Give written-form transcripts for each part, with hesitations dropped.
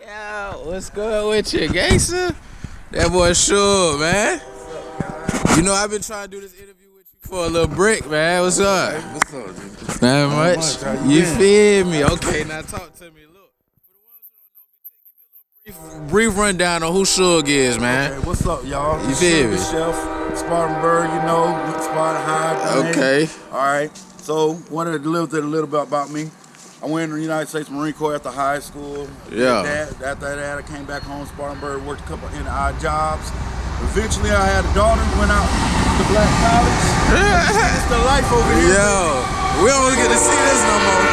Yeah, what's good with you, gangster? That boy Shug, man. You know I've been trying to do this interview with you for a little break, man. What's up? Hey, what's up, dude? Not Not much. much. How You been? feel me? Okay, now talk to me. Look, brief rundown on who Shug is, man. Okay, what's up, y'all? You feel me? ShuggChef, Spartanburg, Spartan High. Okay. All right. So, wanted to live a little bit about me. I went in the United States Marine Corps after high school. Yeah. After that, I came back home, Spartanburg, worked a couple of odd jobs. Eventually, I had a daughter, went out to Black College. It's the life over here. Yo, we don't get to see this no more.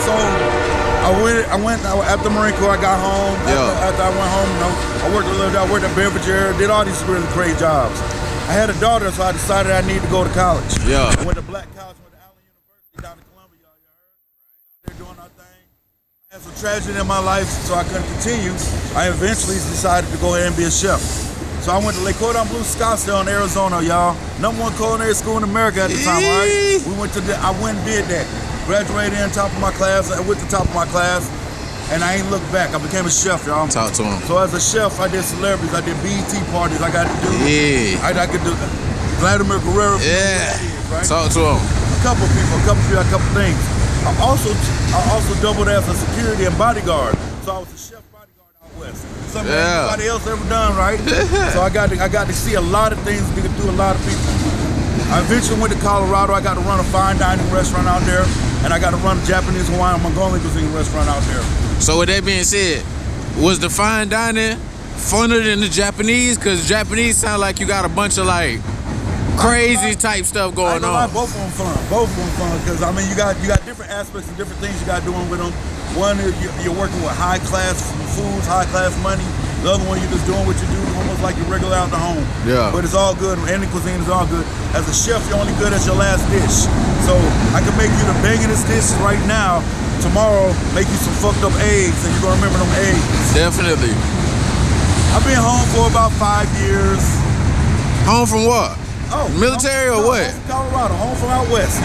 So I went after Marine Corps. I got home. After I went home, I worked a little bit. I worked at Beverage Area, did all these really great jobs. I had a daughter, so I decided I needed to go to college. Yeah. I went to Black College, went to ALOT University down in Columbia. Y'all heard? They're doing our thing. I had some tragedy in my life, so I couldn't continue. I eventually decided to go ahead and be a chef. So I went to Lake Cordon Bleu, Scottsdale in Arizona, y'all. #1 culinary school in America at the time, right? I went and did that. Graduated in top of my class. I went to top of my class, and I ain't looked back. I became a chef, y'all. Talk to him. So as a chef, I did celebrities. I did BET parties. I got to do. Yeah. I could do Vladimir Guerrero. Yeah. Right? Talk to him. A couple things. I also doubled as a security and bodyguard. So I was a chef bodyguard out west. Something nobody else ever done, right? So I got to see a lot of things through a lot of people. I eventually went to Colorado. I got to run a fine dining restaurant out there, and I got to run a Japanese, Hawaiian, Mongolian cuisine restaurant out there. So with that being said, was the fine dining funner than the Japanese? Cause Japanese sound like you got a bunch of like crazy type stuff going on. Both of them fun. Because I mean, you got different aspects and different things you got doing with them. One is you're working with high class foods, high class money. The other one, you're just doing what you do, almost like you're regular out the home. Yeah. But it's all good. Any cuisine is all good. As a chef, you're only good as your last dish. So I can make you the bangingest dish right now. Tomorrow, make you some fucked up eggs, and you're gonna remember them eggs. Definitely. I've been home for about 5 years. Home from what? Oh, military or what? Home from Colorado, home from out west.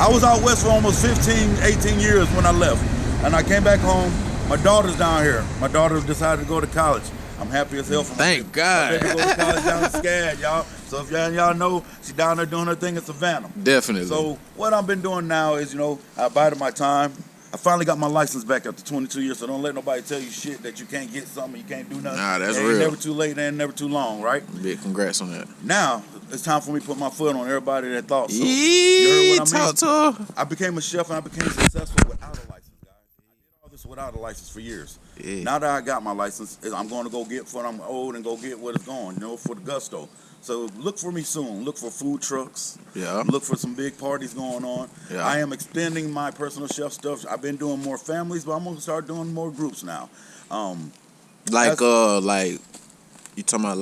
I was out west for almost 15, 18 years when I left. And I came back home. My daughter's down here. My daughter decided to go to college. I'm happy as hell for my Thank God. My baby go to college down in SCAD, y'all. So if y'all know, she's down there doing her thing in Savannah. Definitely. So what I've been doing now is, I bided my time. I finally got my license back after 22 years, so don't let nobody tell you shit that you can't get something, you can't do nothing. Nah, that's it real. ain't never too late, it ain't never too long, right? Big congrats on that. Now, it's time for me to put my foot on everybody that thought so. You heard what I mean? Talk to her. I became a chef and I became successful without a license, guys. I did all this without a license for years. Yeah. Now that I got my license, I'm going to go get when I'm old and go get what it's going, for the gusto. So look for me soon. Look for food trucks. Yeah. Look for some big parties going on. Yeah. I am extending my personal chef stuff. I've been doing more families, but I'm going to start doing more groups now. Like you talking about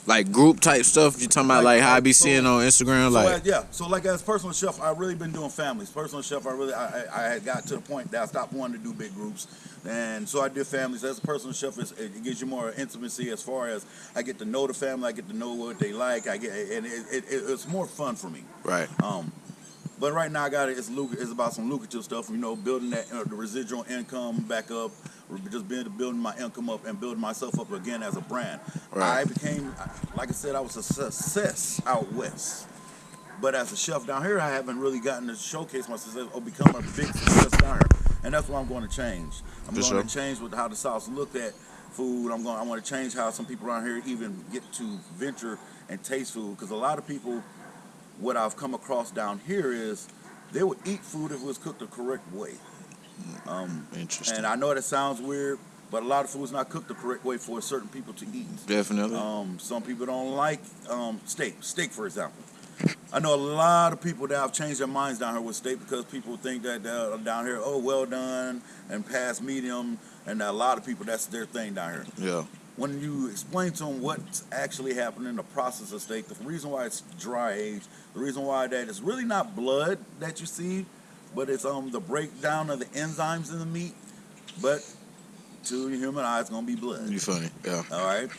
like group type stuff? You talking about like how I be seeing on Instagram? So as personal chef, I've really been doing families. Personal chef, I had got to the point that I stopped wanting to do big groups, and so I did families. As a personal chef, it gives you more intimacy as far as I get to know the family, I get to know what they like. It's more fun for me. Right. But right now it's about some lucrative stuff. Building that the residual income back up. Just building my income up and building myself up again as a brand. Right. I became, like I said, I was a success out west. But as a chef down here, I haven't really gotten to showcase my success or become a big success down here. And that's what I'm going to change. I'm going to change with how the South looked at food. I want to change how some people around here even get to venture and taste food. Because a lot of people, what I've come across down here is they would eat food if it was cooked the correct way. Interesting. And I know that sounds weird, but a lot of food is not cooked the correct way for certain people to eat. Definitely. Some people don't like steak, for example. I know a lot of people that have changed their minds down here with steak because people think that down here, well done and past medium, and a lot of people, that's their thing down here. Yeah. When you explain to them what's actually happening in the process of steak, the reason why it's dry aged, the reason why that it's really not blood that you see, but it's the breakdown of the enzymes in the meat. But to the human eye, it's gonna be blood. You funny, yeah. All right.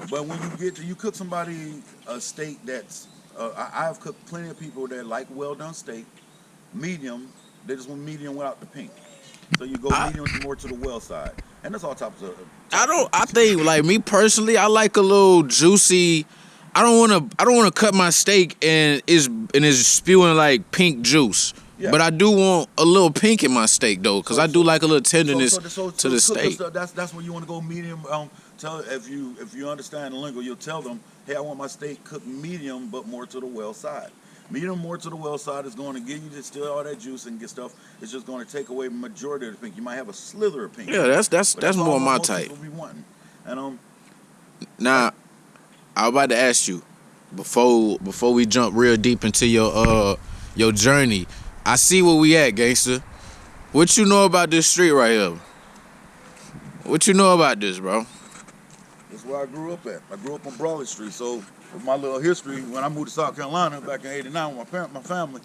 But when you cook somebody a steak that's, I've cooked plenty of people that like well done steak, medium. They just want medium without the pink. So you go medium more to the well side, and that's all types of. I think like me personally, I like a little juicy. I don't wanna cut my steak and it's spewing like pink juice. Yeah. But I do want a little pink in my steak though, because I do like a little tenderness to the steak. That's where you want to go medium. Tell if you understand the lingo, you'll tell them, hey, I want my steak cooked medium, but more to the well side. Medium more to the well side is going to give you still all that juice and get stuff. It's just going to take away the majority of the pink. You might have a slither of pink. Yeah, that's more my type. Be wanting. And now, I was about to ask you before we jump real deep into your journey. I see where we at, gangster. What you know about this street right here? What you know about this, bro? That's where I grew up at. I grew up on Broadway Street, so. With my little history, when I moved to South Carolina back in '89 with my family,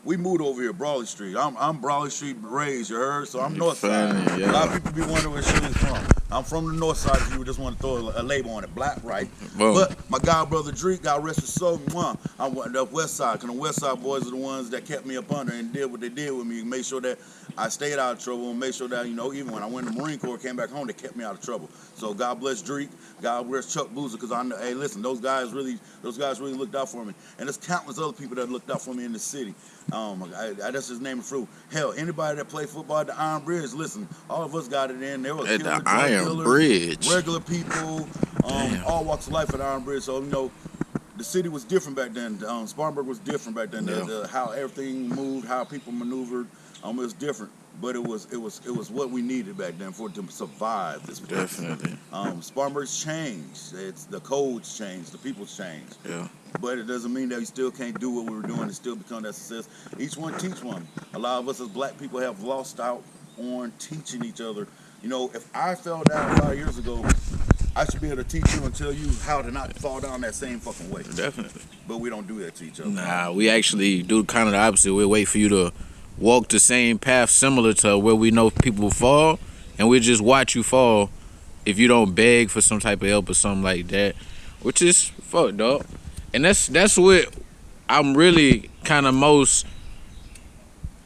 we moved over here, Broadway Street. I'm Broadway Street raised, you heard? So I'm north side. Yeah. A lot of people be wondering where shit is from. I'm from the north side if you just want to throw a label on it, black, right? Boom. But my god brother Drake, God rest his soul, I went the west side, because the west side boys are the ones that kept me up under and did what they did with me, made sure that I stayed out of trouble and made sure that, even when I went to the Marine Corps, came back home, they kept me out of trouble. So God bless Drake, God bless Chuck Boozer, because I know, hey, listen, those guys really looked out for me. And there's countless other people that looked out for me in the city. That's his name of fruit. Hell, anybody that played football at the Iron Bridge, listen, all of us got it in. There was at the Iron Bridge, regular people, all walks of life at the Iron Bridge. So the city was different back then. Spartanburg was different back then. How everything moved, how people maneuvered, it was different. But it was what we needed back then for it to survive this place. Definitely. Spartanburg's changed. It's the codes changed, the people's changed. Yeah. But it doesn't mean that we still can't do what we were doing and still become that success. Each one teach one. A lot of us as black people have lost out on teaching each other. If I fell down 5 years ago, I should be able to teach you and tell you how to not fall down that same fucking way. Definitely. But we don't do that to each other. Nah, we actually do kind of the opposite. We wait for you to walk the same path similar to where we know people fall, and we just watch you fall if you don't beg for some type of help or something like that, which is fuck, dog. And that's what I'm really kind of most,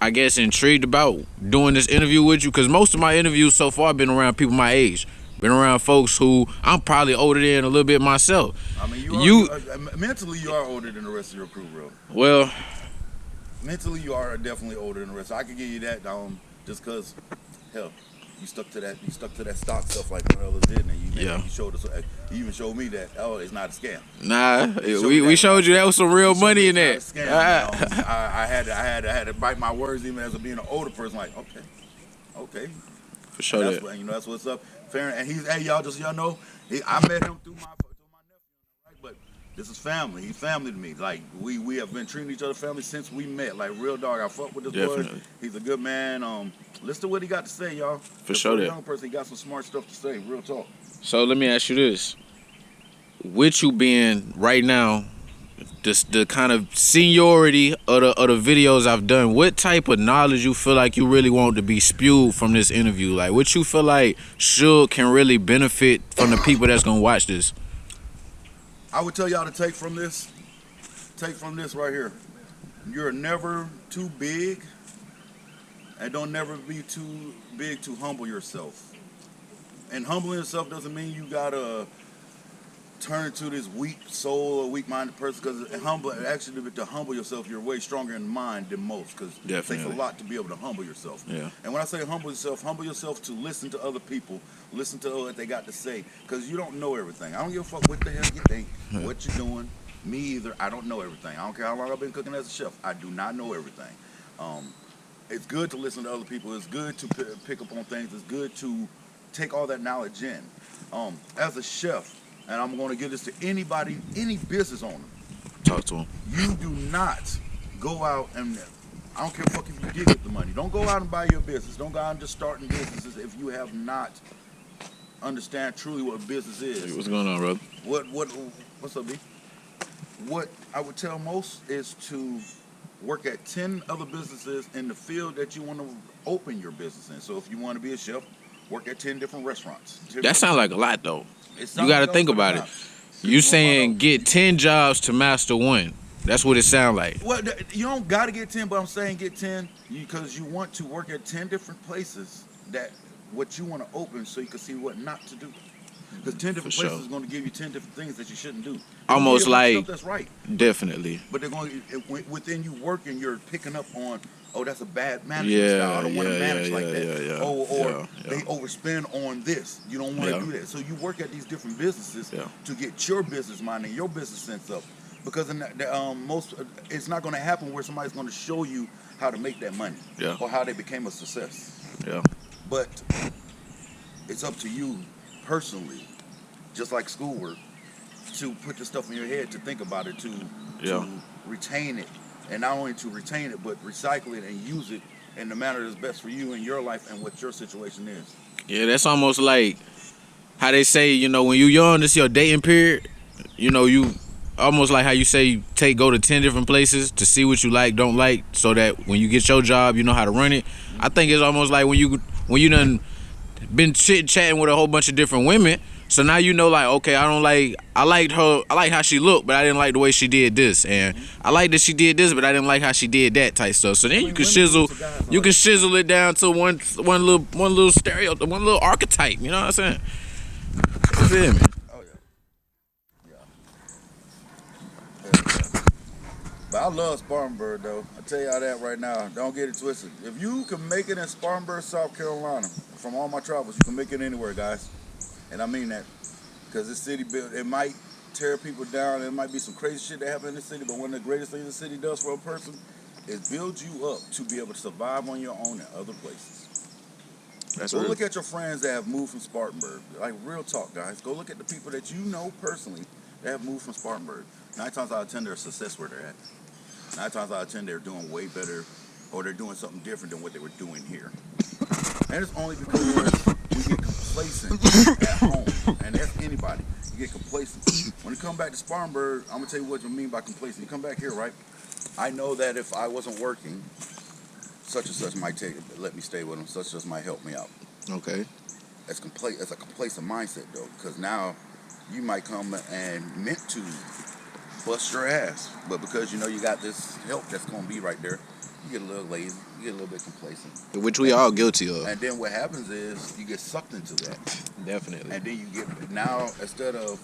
I guess, intrigued about doing this interview with you, because most of my interviews so far have been around people my age. Been around folks who I'm probably older than a little bit myself. I mean, you mentally you are older than the rest of your crew, bro. Well, mentally you are definitely older than the rest. I can give you that just because, hell, you stuck to that stock stuff like one others did, and you showed us. You even showed me that it's not a scam. Nah, we showed you that was some real money in that. Scam. I had to bite my words even as being an older person. Like, okay, for sure. That's what's up. Fair, and y'all just y'all know, I met him through my nephew, right? But this is family. He's family to me. Like we have been treating each other family since we met. Like real dog. I fuck with this boy. He's a good man. Listen to what he got to say, y'all. For sure, that young person, he got some smart stuff to say. Real talk. So let me ask you this: with you being right now, the kind of seniority of the videos I've done, what type of knowledge you feel like you really want to be spewed from this interview? Like, what you feel like Shug can really benefit from the people that's gonna watch this? I would tell y'all to take from this right here. You're never too big, and don't never be too big to humble yourself. And humbling yourself doesn't mean you gotta turn into this weak soul or weak-minded person, because to humble yourself, you're way stronger in mind than most, because it takes a lot to be able to humble yourself. Yeah. And when I say humble yourself to listen to other people, listen to what they got to say, because you don't know everything. I don't give a fuck what the hell you think, what you're doing. Me either. I don't know everything. I don't care how long I've been cooking as a chef. I do not know everything. It's good to listen to other people. It's good to pick up on things. It's good to take all that knowledge in. As a chef, and I'm going to give this to anybody, any business owner. Talk to them. You do not go out and, I don't care fuck if you did get the money. Don't go out and buy your business. Don't go out and just starting businesses if you have not understand truly what a business is. Hey, what's going on, brother? What's up, B? What I would tell most is to work at 10 other businesses in the field that you want to open your business in. So if you want to be a chef, work at 10 different restaurants. That sounds like a lot, though. You got to think about it. You saying get 10 jobs to master one. That's what it sounds like. Well, you don't got to get 10, but I'm saying get 10 because you want to work at 10 different places that what you want to open so you can see what not to do. Because 10 different places is going to give you 10 different things that you shouldn't do. Almost like stuff that's right. Definitely. But they're going to, within you working, you're picking up on, oh, that's a bad management style. I don't want to manage like that. Or they overspend on this. You don't want to do that. So you work at these different businesses to get your business mind and your business sense up. Because in most, it's not going to happen where somebody's going to show you how to make that money or how they became a success. Yeah. But it's up to you personally, just like schoolwork, to put the stuff in your head, to think about it, to retain it, and not only to retain it, but recycle it and use it in the manner that's best for you in your life and what your situation is. Yeah, that's almost like how they say, you know, when you're young, this is your dating period. You know, you almost like how you say go to 10 different places to see what you like, don't like, so that when you get your job, you know how to run it. I think it's almost like when you done been chit-chatting with a whole bunch of different women, so now you know, like, okay, I liked how she looked, but I didn't like the way she did this, and I liked that she did this, but I didn't like how she did that type stuff. So then you can shizzle it down to one little stereotype, one little archetype. You know what I'm saying? You feel me? Oh yeah. But I love Spartanburg, though. I tell y'all that right now. Don't get it twisted. If you can make it in Spartanburg, South Carolina, from all my travels, you can make it anywhere, guys. And I mean that. Because this city, it might tear people down. There might be some crazy shit that happen in the city, but one of the greatest things the city does for a person is build you up to be able to survive on your own in other places. Go look at your friends that have moved from Spartanburg. Like, real talk, guys. Go look at the people that you know personally that have moved from Spartanburg. 9 times out of 10, they're a success where they're at. 9 times out of 10, they're doing way better, or they're doing something different than what they were doing here. And it's only because we get complacent at home. And that's anybody. You get complacent. When you come back to Spartanburg, I'm going to tell you what you mean by complacent. You come back here, right? I know that if I wasn't working, such and such might let me stay with them. Such and such might help me out. Okay. It's a complacent mindset, though, because now you might come and meant to bust your ass, but because you know you got this help that's going to be right there, you get a little lazy, you get a little bit complacent. Which we all guilty of. And then what happens is you get sucked into that. Definitely. And then you get, now instead of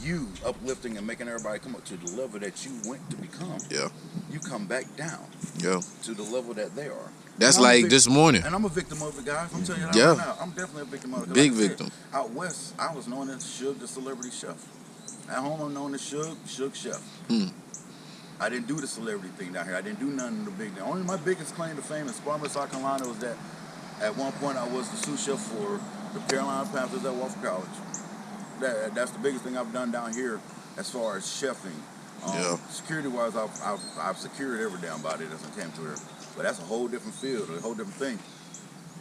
you uplifting and making everybody come up to the level that you went to become, you come back down to the level that they are. That's like this morning. And I'm a victim of it, guys. I'm telling you that right now. I'm definitely a victim of it. Big victim. Out west, I was known as Shug, the celebrity chef. At home, I'm known as ShuggChef. I didn't do the celebrity thing down here. I didn't do none of the big thing. Only my biggest claim to fame in Spartanburg, South Carolina was that at one point I was the sous chef for the Carolina Panthers at Wofford College. That's the biggest thing I've done down here as far as chefing. Security-wise, I've secured every damn body that's came through here. But that's a whole different field, a whole different thing.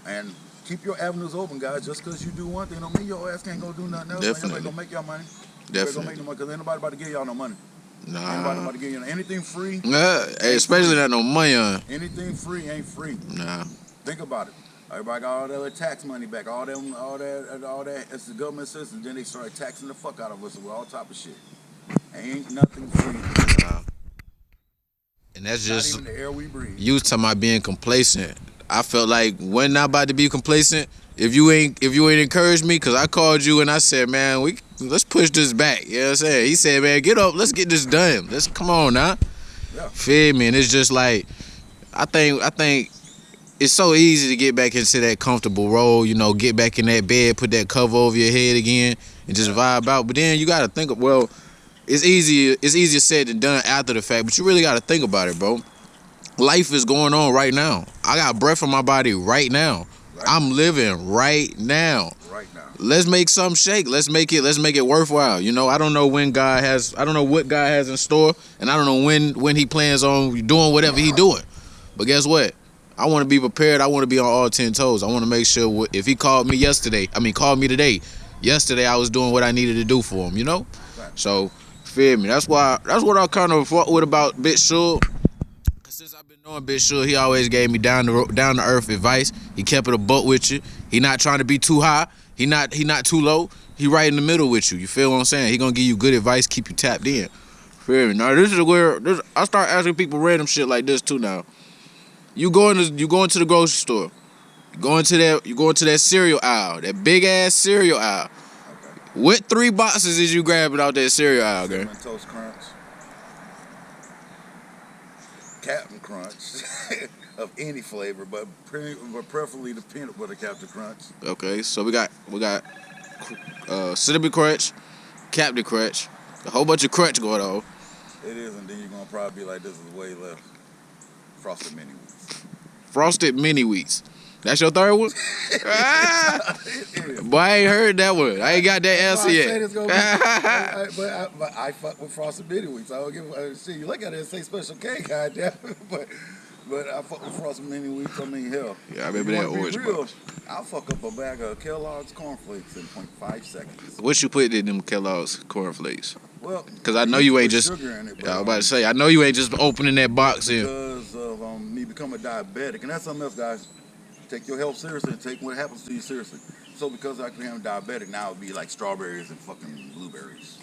And keep your avenues open, guys. Just because you do one thing don't mean your ass can't go do nothing else. Definitely. Ain't nobody gonna make y'all money. Definitely. Make no money, because ain't nobody about to give y'all no money. Nah. Ain't nobody about to give you anything free. Nah, especially not no money on. Anything free ain't free. Nah. Think about it. Everybody got all that tax money back, all that. It's the government system. Then they started taxing the fuck out of us with all type of shit. Ain't nothing free. Nah. And that's just not even the air we breathe. You talking about being complacent. I felt like when not about to be complacent. If you ain't encouraged me, cause I called you and I said, man, let's push this back. You know what I'm saying? He said, man, get up, let's get this done. Let's come on now. Yeah. Feel me? And it's just like, I think it's so easy to get back into that comfortable role. You know, get back in that bed, put that cover over your head again, and just vibe out. But then you gotta think of, well, it's easier said than done after the fact. But you really gotta think about it, bro. Life is going on right now. I got breath in my body right now. Right. I'm living right now. Right now. Let's make something shake. Let's make it worthwhile. You know, I don't know what God has in store, and I don't know when he plans on doing whatever he doing. But guess what? I want to be prepared. I want to be on all 10 toes. I want to make sure if he called me me today. Yesterday I was doing what I needed to do for him, you know? Right. So, feel me. That's what I kind of fought with about Bit Shug. Since I've been knowing Bit Shug, he always gave me down to earth advice. He kept it a buck with you. He not trying to be too high. He not too low. He right in the middle with you. You feel what I'm saying? He gonna give you good advice, keep you tapped in. Feel me? Now this is where I start asking people random shit like this too. Now you go into the grocery store. You go into that cereal aisle, that big ass cereal aisle. Okay. What 3 boxes is you grabbing out that cereal aisle, girl? Cinnamon Toast Crunch, Captain Crunch, of any flavor, but preferably the peanut butter Captain Crunch. Okay, so we got Cinnamon Crunch, Captain Crunch, a whole bunch of crunch going on. It is, and then you're gonna probably be like, this is way left. Frosted Mini Wheats. Frosted Mini Wheats. That's your third one? Boy, I ain't heard that one. I ain't got that answer yet. But I fuck with Frosted Mini Wheats. I don't give a shit. You look at it and say Special K, goddamn. But I fuck with Frosted Mini Wheats. I mean, hell. Yeah, I remember that orange box. I'll fuck up a bag of Kellogg's cornflakes in 0.5 seconds. What you put in them Kellogg's cornflakes? Well, because I know you ain't just. Sugar in it, but, I was about to say, I know you ain't just opening that box in. Because of me becoming diabetic, and that's something else, guys. Take your health seriously and take what happens to you seriously. So because I became diabetic, now it'd be like strawberries and fucking blueberries.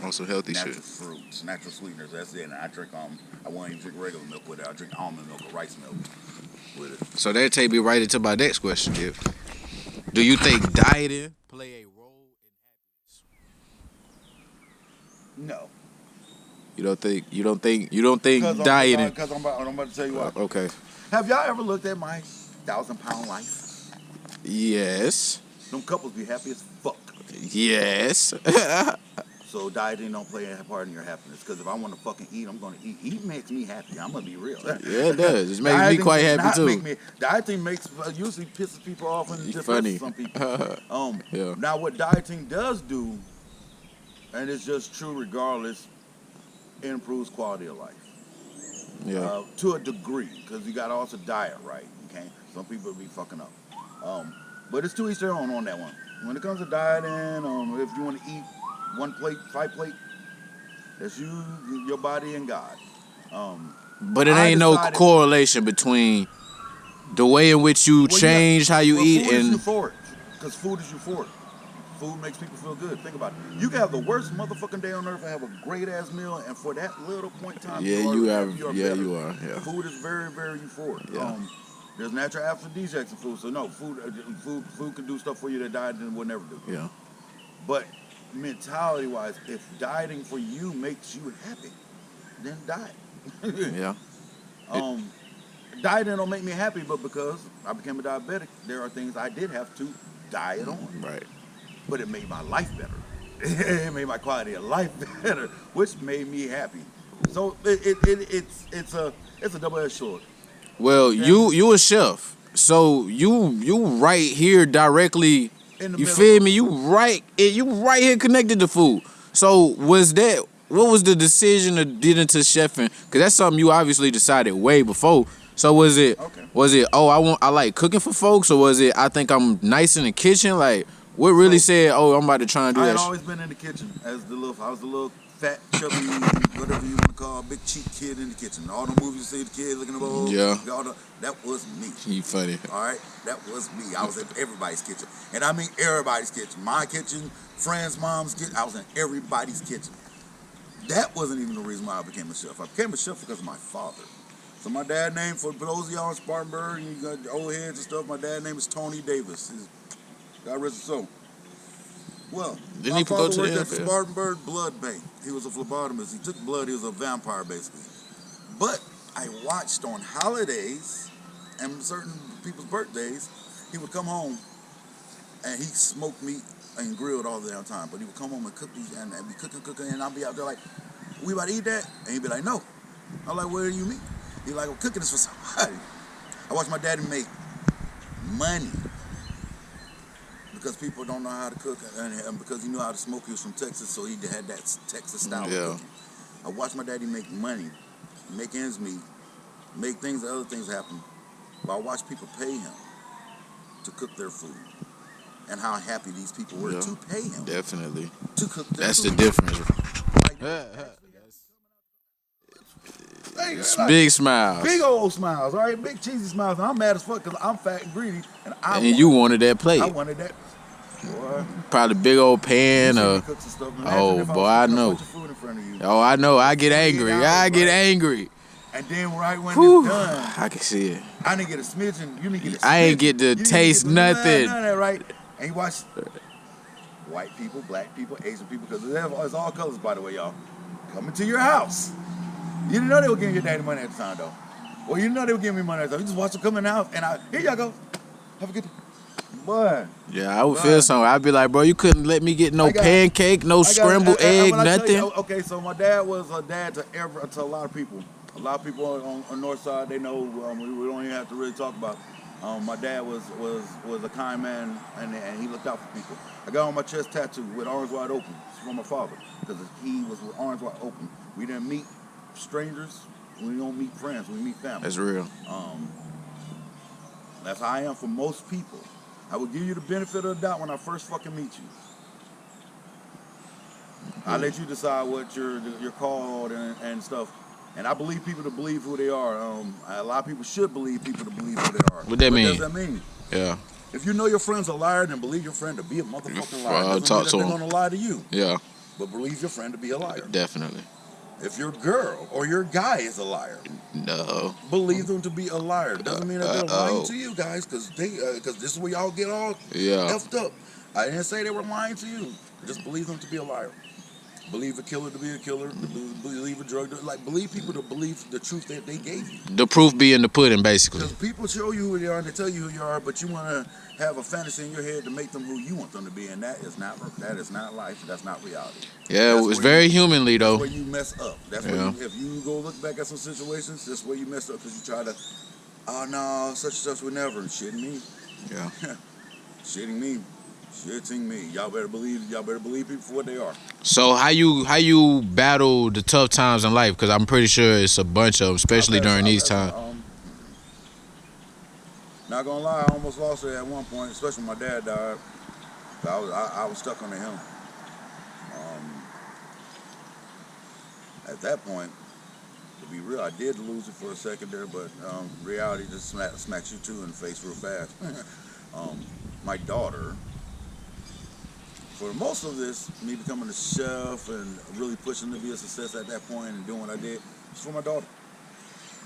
On some healthy natural shit. Fruits, natural sweeteners. That's it. And I drink I won't even drink regular milk with it. I drink almond milk or rice milk with it. So that take me right into my next question, Jeff. Do you think dieting play a role in happiness? No. You don't think dieting? Because I'm about to tell you what. Okay. Have y'all ever looked at my 1,000-pound life? Yes. Them couples be happy as fuck. Yes. So dieting don't play a part in your happiness. Because if I want to fucking eat, I'm going to eat. Eat makes me happy. I'm going to be real. Yeah, it does. It makes me quite happy too. Dieting usually pisses people off and just hurts some people. Yeah. Now what dieting does do, and it's just true regardless, it improves quality of life. Yeah. To a degree, because you got to also diet right. Okay. Some people be fucking up. But it's to each their own on that one. When it comes to dieting, if you want to eat 1 plate, 5 plate, that's you, your body, and God. But it ain't no correlation between the way in which you change how you eat food and. Is euphoric, because food is euphoric. Food makes people feel good. Think about it. You can have the worst motherfucking day on earth and have a great ass meal, and for that little point in time, you are. Yeah. Food is very, very euphoric. Yeah. There's natural aphrodisiacs in food, so no, food can do stuff for you that dieting would never do. Yeah. But mentality-wise, if dieting for you makes you happy, then diet. Yeah. Dieting don't make me happy, but because I became a diabetic, there are things I did have to diet on. Right. But it made my life better. It made my quality of life better, which made me happy. So it's a double-edged sword. Well, okay. you a chef, so you right here directly. In the middle. Feel me? You right here connected to food. So what was the decision to get into chefing? Because that's something you obviously decided way before. So was it I like cooking for folks, or was it I think I'm nice in the kitchen? Like what really said? Oh, I'm about to try and do that. I had always been in the kitchen I was the little fat, chubby, whatever you want to call, big cheek kid in the kitchen. All the movies you see the kid looking at the bowl. Yeah. That was me. You funny. All right? That was me. I was in everybody's kitchen. And I mean everybody's kitchen. My kitchen, friends' mom's kitchen. I was in everybody's kitchen. That wasn't even the reason why I became a chef. I became a chef because of my father. So my dad name, for those of y'all in Spartanburg, and you got old heads and stuff, my dad name is Tony Davis. God rest his soul. Well, my father worked at the Spartanburg Blood Bank. He was a phlebotomist. He took blood. He was a vampire, basically. But I watched on holidays and certain people's birthdays, he would come home and he smoked meat and grilled all the damn time. But he would come home and cook these, and be cooking, and I'd be out there like, we about to eat that? And he'd be like, no. I'm like, what do you mean? He's like, I'm cooking this for somebody. I watched my daddy make money. Because people don't know how to cook, and because he knew how to smoke, he was from Texas, so he had that Texas style of cooking. I watched my daddy make money, make ends meet, make other things happen, but I watched people pay him to cook their food, and how happy these people were to pay him. Definitely. To cook their That's food. The difference. It's big smiles. Big old smiles, all right? Big cheesy smiles. And I'm mad as fuck because I'm fat and greedy. And you wanted that plate. I wanted that. Boy, Probably big old you pan. see me cook some stuff. Imagine Oh if I boy, was I cooking a know. bunch of food in front of you. Oh, I know. I get 48 angry. hours, I get right? angry. And then right when Whew. it's done, I can see it. I didn't get a smidgen. You didn't get a smidgen. I ain't get to You didn't taste get nothing. none of that, right? And you watch white people, black people, Asian people, because it's all colors, by the way, y'all, coming to your house. You didn't know they were giving your daddy money at the time, though. Well, you didn't know they were giving me money at the time. You just watch them come in the house, and here y'all go. Have a good day. Boy. Yeah, I would feel something. I'd be like, bro, you couldn't let me get no pancake, no I scrambled egg, nothing. Okay, so my dad was a dad to a lot of people. A lot of people on North Side, they know we don't even have to really talk about. My dad was a kind man, and he looked out for people. I got on my chest tattoo with arms wide open. It's from my father, because he was with arms wide open. We didn't meet strangers. We don't meet friends. We meet family. That's real. That's how I am for most people. I will give you the benefit of the doubt when I first fucking meet you. I let you decide what you're called and stuff. And I believe people to believe who they are. A lot of people should believe people to believe who they are. What that mean? What does that mean? Yeah. If you know your friend's a liar, then believe your friend to be a motherfucking liar. Doesn't mean that they're gonna lie to you. Yeah. But believe your friend to be a liar. Definitely. If your girl or your guy is a liar, no, believe them to be a liar. Doesn't mean that they're lying to you guys, because this is where y'all get all effed up. I didn't say they were lying to you. Just believe them to be a liar. Believe a killer to be a killer. Believe a drug dealer. Like, believe people to believe the truth that they gave you. The proof be in the pudding, basically. Because people show you who they are and they tell you who you are, but you want to have a fantasy in your head to make them who you want them to be, and that is not life. That's not reality. Yeah, it's very humanly though. That's where you mess up. That's where if you go look back at some situations, that's where you messed up, because you try to, oh no, such and such would never. Shitting me. Yeah. Shitting me. Shitting me. Y'all better believe people for what they are. So how you battle the tough times in life? Because I'm pretty sure it's a bunch of them, especially during these times. Not gonna lie, I almost lost it at one point, especially when my dad died. I was stuck under him. At that point, to be real, I did lose it for a second there, but reality just smacks you too in the face real fast. My daughter, for most of this, me becoming a chef and really pushing to be a success at that point and doing what I did, it's for my daughter.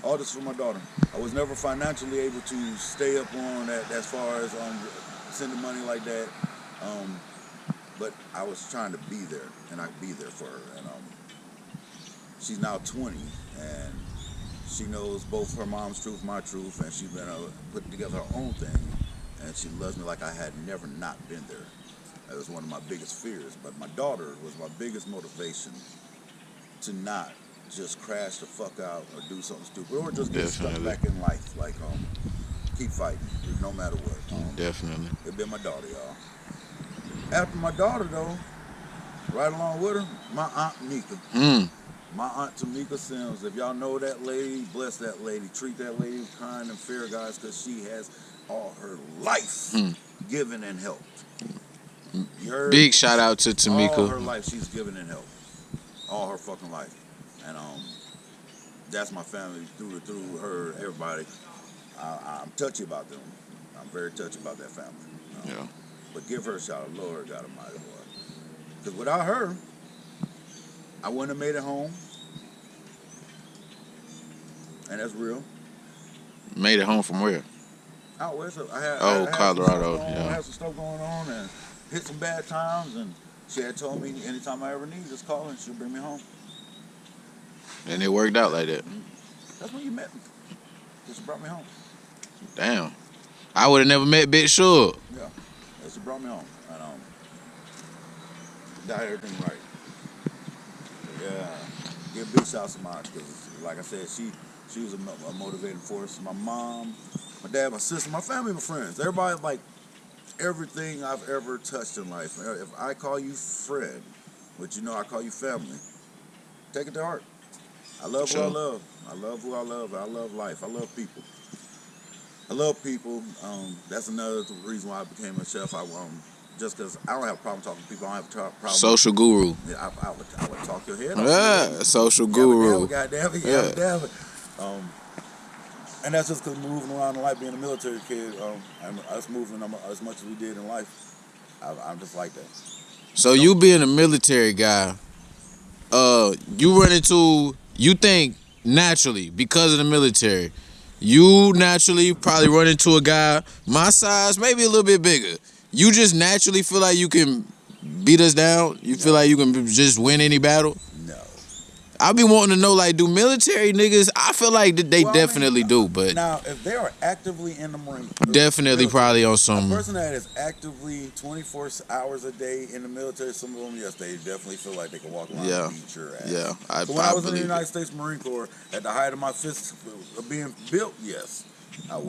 All this for my daughter. I was never financially able to stay up on that as far as sending money like that, but I was trying to be there, and I could be there for her. And she's now 20, and she knows both her mom's truth, my truth, and she's been putting together her own thing, and she loves me like I had never not been there. That was one of my biggest fears, but my daughter was my biggest motivation to not just crash the fuck out or do something stupid, or just get stuck back in life. Like, keep fighting, no matter what. Definitely. It's been my daughter, y'all. After my daughter, though, right along with her, my Aunt Mika. My Aunt Tamika Sims. If y'all know that lady, bless that lady. Treat that lady with kind and fair, guys, because she has all her life given and helped. Big shout out to Tamika. All her life she's given and helped. All her fucking life. And that's my family through her, everybody. I'm touchy about them. I'm very touchy about that family. Yeah. But give her a shout out, Lord God Almighty, boy. Because without her, I wouldn't have made it home. And that's real. Made it home from where? Out west. I had Colorado. I had some stuff going on and hit some bad times. And she had told me anytime I ever need, just call and she'll bring me home. And it worked out like that. That's when you met me. She brought me home. Damn. I would have never met Bitch Sure. Yeah. She brought me home. And got everything right. Yeah. Give big shouts to mine, because like I said, she was a motivating force. My mom, my dad, my sister, my family, my friends. Everybody, like, everything I've ever touched in life. If I call you friend, but you know I call you family, take it to heart. I love who I love. I love who I love. I love life. I love people. I love people. That's another reason why I became a chef. Just because I don't have a problem talking to people. I don't have a problem. Social guru. Yeah, I would talk your head off. Yeah, social guru. Goddamn it. And that's just because moving around in life, being a military kid, and us moving as much as we did in life. I'm just like that. So you being a military guy, you run into, you think naturally because of the military, you naturally probably run into a guy my size, maybe a little bit bigger. You just naturally feel like you can beat us down. You feel like you can just win any battle. No. I be wanting to know, like, do military niggas? I feel like they definitely do, but now if they are actively in the Marine, definitely military, probably on a some. person that is actively 24 hours a day in the military, some of them, yes, they definitely feel like they can walk around and beat your ass. Yeah, So when I was in the believe United States Marine Corps, at the height of my fist being built, yes, that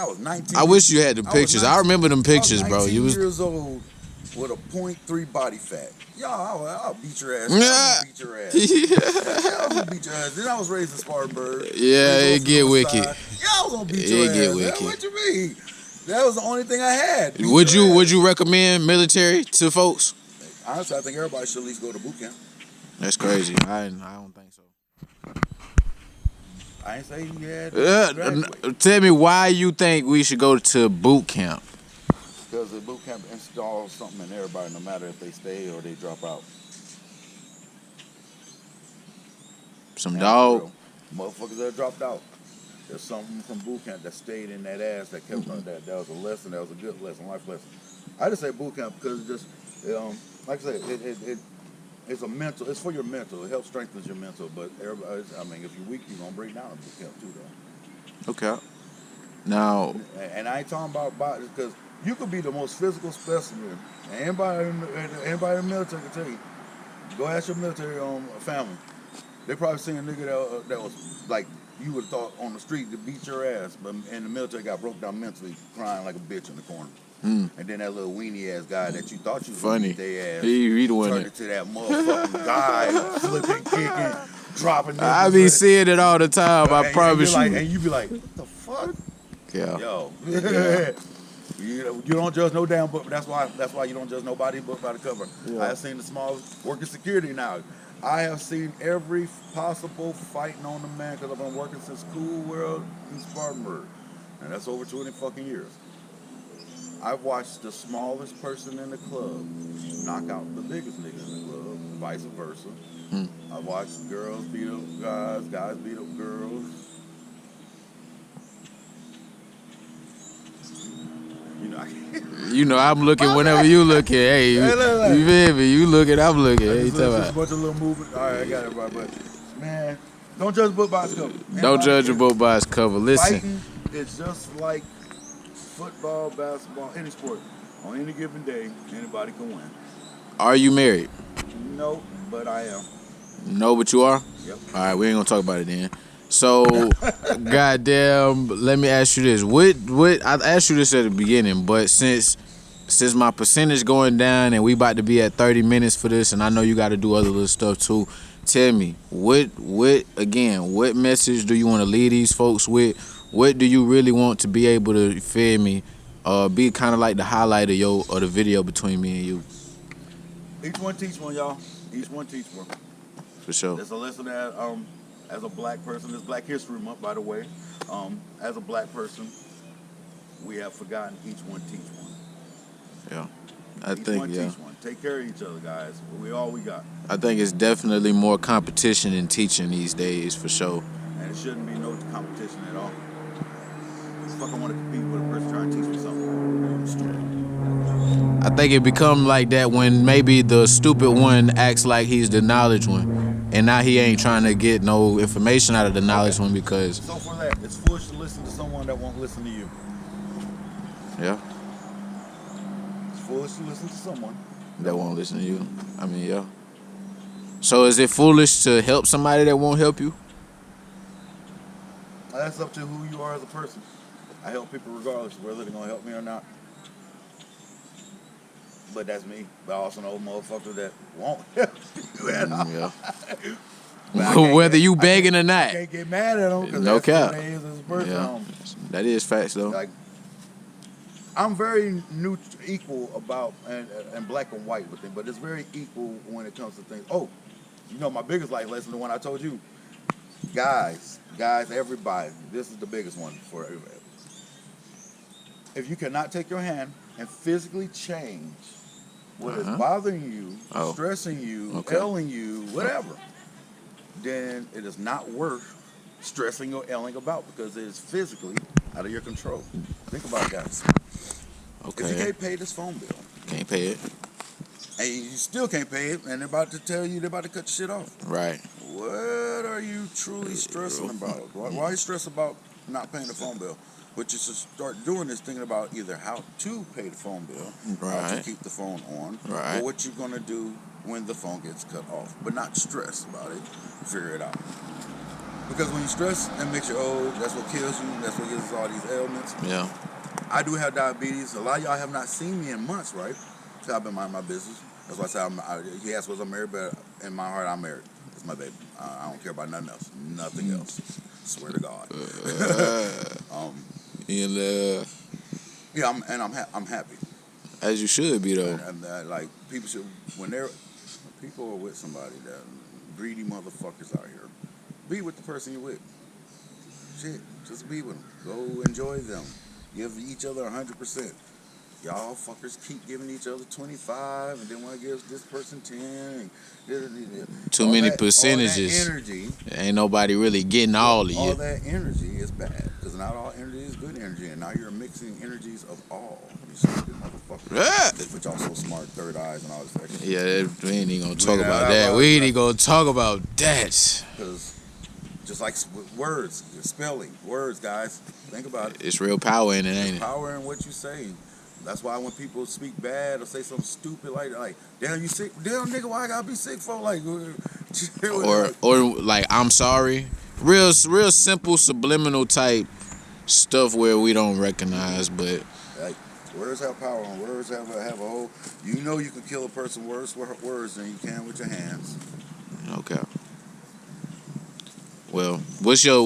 was 19. I wish you had the pictures. I remember them pictures, I was bro. 19 You was years old with a .3 body fat. Y'all, I'll beat your ass. Yeah. I'll beat your ass. Yeah, I was gonna beat your ass. Then I was raised in Spartanburg. Yeah, it get wicked. Yeah, I was gonna beat your It ass. get wicked. What you mean? That was the only thing I had. Would you recommend military to folks? Honestly, I think everybody should at least go to boot camp. That's crazy. I don't think so. I ain't say you had to graduate. Tell me why you think we should go to boot camp. Because the boot camp installs something in everybody, no matter if they stay or they drop out. Some dog. Motherfuckers that dropped out. There's something from boot camp that stayed in that ass that kept that was a lesson. That was a good lesson, life lesson. I just say boot camp because it just, like I said, it's a mental. It's for your mental. It helps strengthen your mental. But everybody, I mean, if you're weak, you're gonna break down in boot camp too, though. Okay. Now. And I ain't talking about bodies because you could be the most physical specimen. And anybody in the military can tell you. Go ask your military family. They probably seen a nigga that was like you would have thought on the street to beat your ass, but in the military got broke down mentally, crying like a bitch in the corner. And then that little weenie ass guy that you thought you was gonna beat their ass, he the one turned into that motherfucking guy, flipping, kicking, dropping. I be seeing it all the time. I promise you. And you be like, what the fuck? Yeah. Yo. You don't judge no damn book. That's why you don't judge nobody book by the cover. Yeah. I have seen the smallest working security now. I have seen every possible fighting on the man because I've been working since Cool World in Spartanburg, and that's over 20 fucking years. I've watched the smallest person in the club knock out the biggest nigga in the club, vice versa. I've watched girls beat up guys, guys beat up girls. I'm looking whenever you looking. Hey, you feel me? You looking, I'm looking. Hey, just a bunch of little movement. All right, I got it, right, but man, don't judge a book by its cover. Don't judge a book by its cover. Listen, fighting is just like football, basketball, any sport. On any given day, anybody can win. Are you married? No, but I am. No, but you are? Yep. All right, we ain't gonna talk about it then. So, goddamn, let me ask you this. What I asked you this at the beginning, but since my percentage going down and we about to be at 30 minutes for this, and I know you got to do other little stuff too, tell me, what message do you want to leave these folks with? What do you really want to be able to, feel me, be kind of like the highlight of the video between me and you? Each one teach one, y'all. Each one teach one. For sure. There's a lesson that as a black person, it's Black History Month, by the way. As a black person, we have forgotten each one teach one. Yeah, Each one teach one. Take care of each other, guys. We all we got. I think it's definitely more competition in teaching these days, for sure. And it shouldn't be no competition at all. Fuck, I want to compete with a person trying to teach me something stupid. I think it become like that when maybe the stupid one acts like he's the knowledge one, and now he ain't trying to get no information out of the knowledge one because. So for that, it's foolish to listen to someone that won't listen to you. Yeah. It's foolish to listen to someone that won't listen to you. I mean, yeah. So is it foolish to help somebody that won't help you? That's up to who you are as a person. I help people regardless of whether they're gonna help me or not. But that's me. But I also know motherfuckers that won't help you. Yeah. Whether you begging or not. I can't get mad at them because no that's cap. who they is as a person. Yeah. That is facts though. Like, I'm very equal about and black and white with them, but it's very equal when it comes to things. Oh, you know my biggest life lesson, the one I told you. Guys, everybody, this is the biggest one for everybody. If you cannot take your hand and physically change what is bothering you, stressing you, ailing you, whatever, then it is not worth stressing or ailing about because it is physically out of your control. Think about it, guys. Okay. If you can't pay this phone bill, can't pay it, and you still can't pay it, and they're about to tell you they're about to cut your shit off. Right. What are you truly stressing about? Why are you stressed about not paying the phone bill? What you should start doing is thinking about either how to pay the phone bill, how to keep the phone on, or what you're going to do when the phone gets cut off. But not stress about it. Figure it out. Because when you stress, that makes you old. That's what kills you. That's what gives us all these ailments. Yeah. I do have diabetes. A lot of y'all have not seen me in months, right? Because I've been minding my business. That's why I say he asked was I'm married, but in my heart, I'm married. It's my baby. I don't care about nothing else. Nothing else. Swear to God. Yeah, I'm happy. As you should be, though. And like people should, when people are with somebody that greedy motherfuckers out here, be with the person you're with. Shit, just be with them. Go enjoy them. Give each other 100%. Y'all fuckers keep giving each other 25 and then want to give this person 10. And too many percentages. All that energy. Ain't nobody really getting all of you. All that energy is bad because not all energy is good energy, and now you're mixing energies of all. You stupid motherfuckers. But y'all so smart, third eyes and all this extra. Yeah, we ain't even gonna talk about that. We ain't even gonna talk about that. Because just like words, spelling, words, guys. Think about it. It's real power in it, ain't it? There's power in what you say. That's why when people speak bad or say something stupid like damn, you sick? Damn, nigga, why I gotta be sick for? Like, or like, I'm sorry. Real simple subliminal type stuff where we don't recognize, but like words have power and words have a whole. You know, you can kill a person worse with words than you can with your hands. Okay. Well, what's your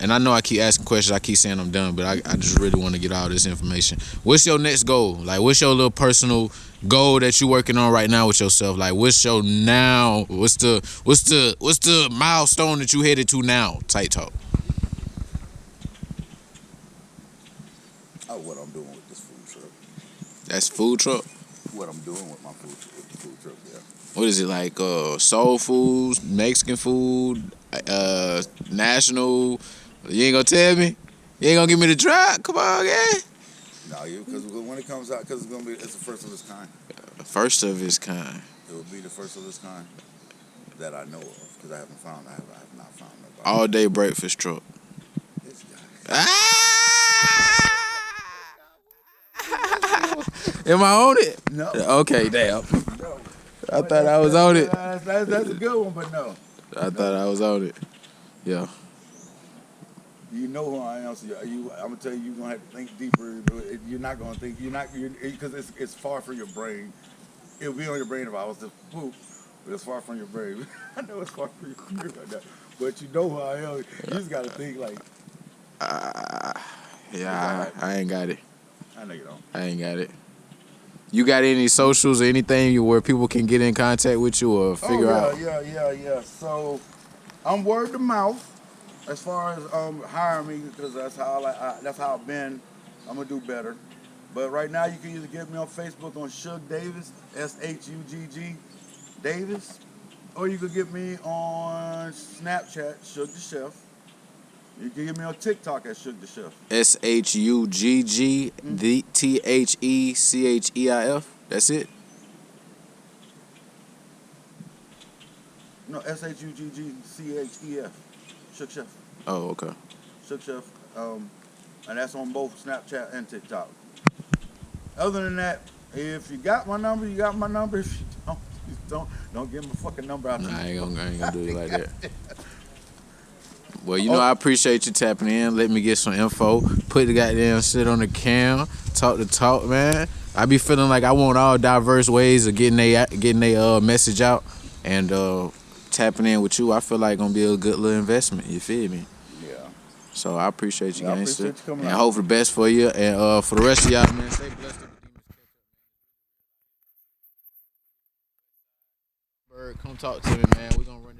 and I know I keep asking questions, I keep saying I'm done, but I just really want to get all this information. What's your next goal? Like, what's your little personal goal that you're working on right now with yourself? Like, what's the milestone that you headed to now? Tight talk. Oh, what I'm doing with this food truck. That's food truck? What I'm doing with my food truck, yeah. What is it, like soul foods, Mexican food, national? You ain't gonna tell me? You ain't gonna give me the try? Come on, yeah. No, because when it comes out, because it's the first of its kind. First of its kind. It will be the first of its kind that I know of, because I have not found nobody. All day breakfast truck. This guy. Am I on it? No. Okay, damn. No. I thought I was on it. That's a good one, but no. I thought I was on it. Yeah. You know who I am, so I'm gonna tell you, you're gonna have to think deeper. You're not gonna think. Because it's far from your brain. It'll be on your brain if I was to poop, but it's far from your brain. I know it's far from your brain right now, but you know who I am. You just gotta think like. Yeah, I ain't got it. I know you don't. I ain't got it. You got any socials or anything where people can get in contact with you or figure out? Yeah. So, I'm word of mouth as far as hiring me, because that's how I've been. I'm gonna do better. But right now, you can either get me on Facebook on Shug Davis, SHUGG Davis, or you could get me on Snapchat, ShuggChef. You can get me on TikTok at ShuggChef. SHUGGTHECHEIF. That's it? No, SHUGGCHEF. ShuggChef. Oh, okay. ShuggChef. And that's on both Snapchat and TikTok. Other than that, if you got my number, you got my number. If you don't give my fucking number out. Nah, I ain't gonna do it like that. Well, I appreciate you tapping in. Let me get some info. Put the goddamn shit on the cam. Talk the talk, man. I be feeling like I want all diverse ways of getting they message out, and tapping in with you. I feel like gonna be a good little investment. You feel me? Yeah. So I appreciate you, gangster. I appreciate you coming and out. hope for the best for you. And for the rest of y'all, man, stay blessed. Bird, come talk to me, man. We gonna run.